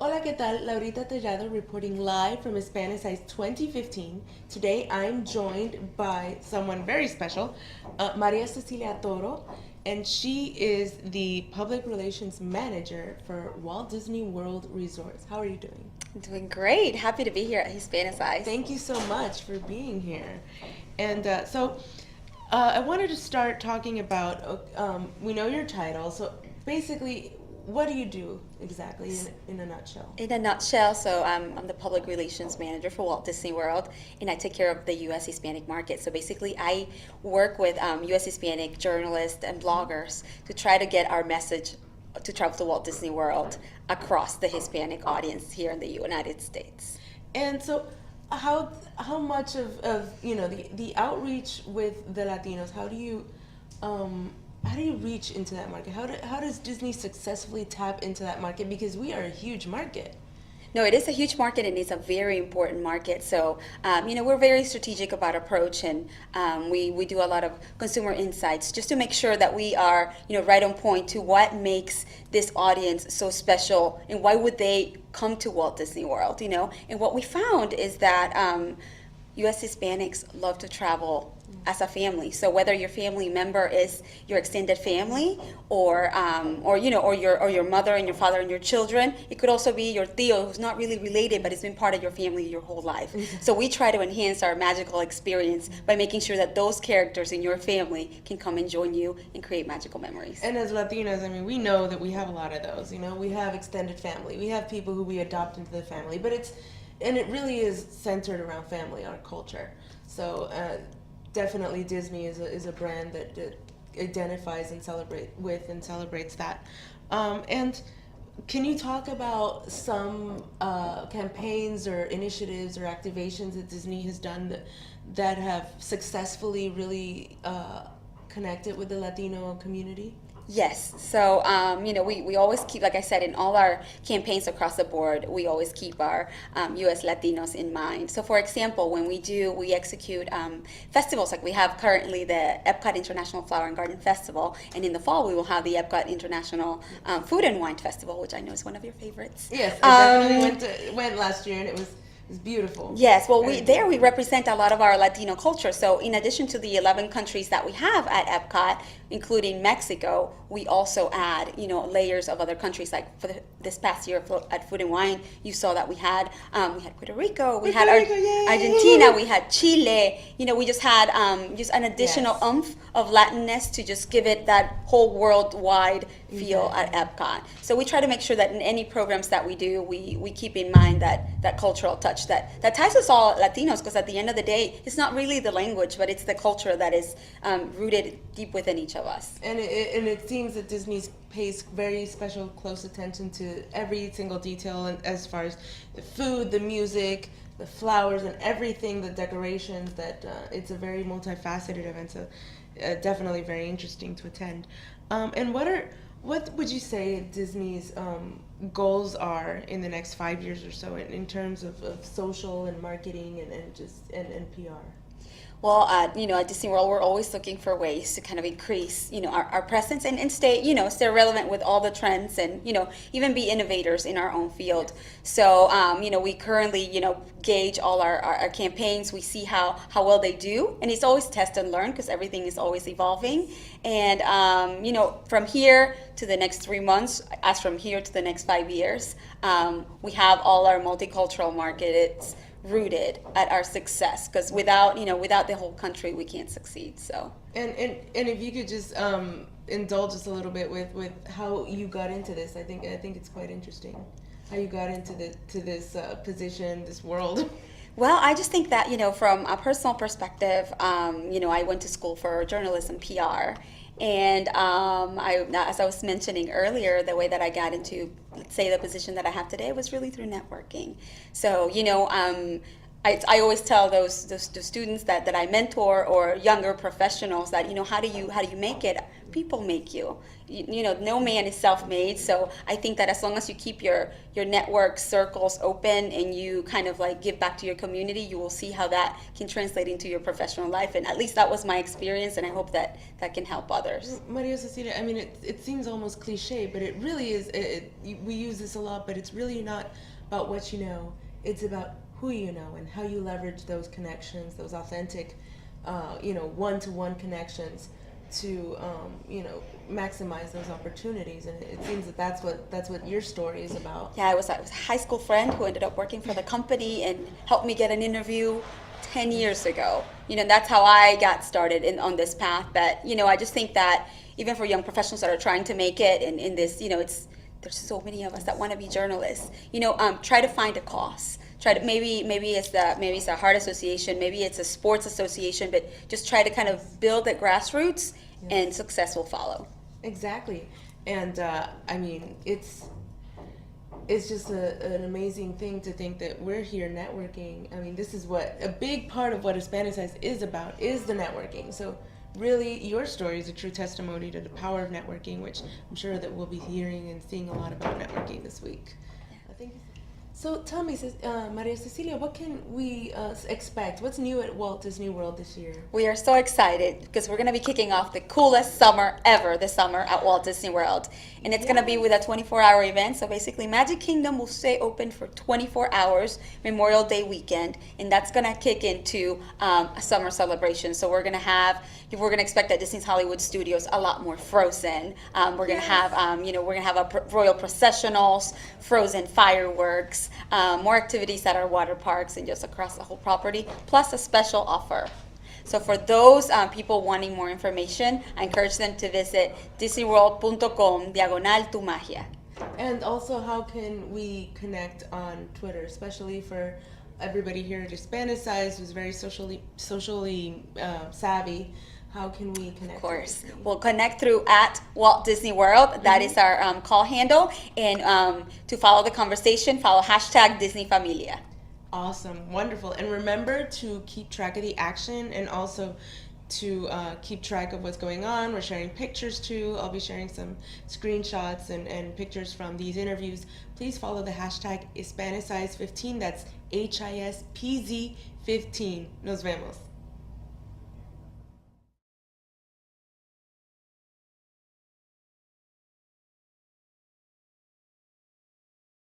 Hola, ¿qué tal? Laurita Tellado reporting live from Hispanicize 2015. Today I'm joined by someone very special, Maria Cecilia Toro, and she is the Public Relations Manager for Walt Disney World Resorts. How are you doing? I'm doing great. Happy to be here at Hispanicize. Thank you so much for being here. And I wanted to start talking about, we know your title, so basically, what do you do exactly in a nutshell? In a nutshell, I'm the public relations manager for Walt Disney World, and I take care of the U.S. Hispanic market. So basically, I work with U.S. Hispanic journalists and bloggers to try to get our message to travel to Walt Disney World across the Hispanic audience here in the United States. And so, how much of the outreach with the Latinos? How do you reach into that market? How does Disney successfully tap into that market? Because we are a huge market. No, it is a huge market and it's a very important market. So, we're very strategic about approach and we do a lot of consumer insights just to make sure that we are, right on point to what makes this audience so special and why would they come to Walt Disney World, And what we found is that U.S. Hispanics love to travel as a family. So whether your family member is your extended family, or your mother and your father and your children, it could also be your tío who's not really related, but it's been part of your family your whole life. So we try to enhance our magical experience by making sure that those characters in your family can come and join you and create magical memories. And as Latinos, I mean, we know that we have a lot of those. We have extended family. We have people who we adopt into the family, but it really is centered around family, our culture. So definitely Disney is a brand that identifies and celebrates that. And can you talk about some campaigns or initiatives or activations that Disney has done that have successfully really connected with the Latino community? Yes. So, we always keep, like I said, in all our campaigns across the board, we always keep our U.S. Latinos in mind. So, for example, when we execute festivals, like we have currently the Epcot International Flower and Garden Festival, and in the fall we will have the Epcot International Food and Wine Festival, which I know is one of your favorites. Yes, I definitely went last year, and it was beautiful. Yes, well, we represent a lot of our Latino culture. So in addition to the 11 countries that we have at Epcot, including Mexico, we also add, layers of other countries. Like for this past year at Food and Wine, you saw that we had Puerto Rico, we had Argentina, we had Chile. We just had just an additional oomph of Latinness to just give it that whole worldwide feel at Epcot. So we try to make sure that in any programs that we do, we keep in mind that cultural touch that ties us all Latinos, because at the end of the day, it's not really the language, but it's the culture that is rooted deep within each of us. And it seems that Disney pays very special close attention to every single detail, and as far as the food, the music, the flowers, and everything, the decorations. That it's a very multifaceted event. So definitely very interesting to attend. And what would you say Disney's goals are in the next 5 years or so in terms of social and marketing and PR? Well, at Disney World, we're always looking for ways to kind of increase, our presence and stay relevant with all the trends and, even be innovators in our own field. So, we currently, gauge all our campaigns. We see how well they do. And it's always test and learn because everything is always evolving. And, from here to the next 3 months, as from here to the next 5 years, we have all our multicultural markets rooted at our success, because without the whole country we can't succeed. So and if you could just indulge us a little bit with how you got into this. I think it's quite interesting how you got into this position, this world. Well, I just think that, from a personal perspective, I went to school for journalism, PR, and as I was mentioning earlier, the way that I got into, let's say, the position that I have today was really through networking. So, I always tell those students that I mentor or younger professionals that, how do you make it? People make you. No man is self-made. So I think that as long as you keep your network circles open and you kind of like give back to your community, you will see how that can translate into your professional life. And at least that was my experience, and I hope that can help others. Maria Cecilia, I mean, it seems almost cliche, but it really is. We use this a lot, but it's really not about what you know. It's about who you know and how you leverage those connections, those authentic, one-to-one connections to, maximize those opportunities. And it seems that that's what your story is about. Yeah, I was a high school friend who ended up working for the company and helped me get an interview 10 years ago. That's how I got started on this path. But, I just think that even for young professionals that are trying to make it in this, there's so many of us that want to be journalists. Try to find a cause. Try to maybe it's a heart association, maybe it's a sports association, but just try to kind of build at grassroots, and success will follow. Exactly, and I mean it's just an amazing thing to think that we're here networking. I mean, this is what a big part of what Hispanicize is about, is the networking. So really, your story is a true testimony to the power of networking, which I'm sure that we'll be hearing and seeing a lot about networking this week. I think. So tell me, Maria Cecilia, what can we expect? What's new at Walt Disney World this year? We are so excited because we're going to be kicking off the coolest summer ever this summer at Walt Disney World. And it's going to be with a 24-hour event. So basically, Magic Kingdom will stay open for 24 hours, Memorial Day weekend. And that's going to kick into a summer celebration. So we're going to expect at Disney's Hollywood Studios a lot more Frozen. We're going to have, we're going to have royal processionals, Frozen fireworks, more activities at our water parks and just across the whole property, plus a special offer. So for those people wanting more information, I encourage them to visit disneyworld.com/tu magia. And also, how can we connect on Twitter, especially for everybody here at Hispanicize who's very socially savvy? How can we connect? Of course. We'll connect through at Walt Disney World. That is our call handle. And to follow the conversation, follow #DisneyFamilia. Awesome. Wonderful. And remember to keep track of the action and also to keep track of what's going on. We're sharing pictures too. I'll be sharing some screenshots and pictures from these interviews. Please follow the #Hispanicize15. That's HISPZ15. Nos vemos.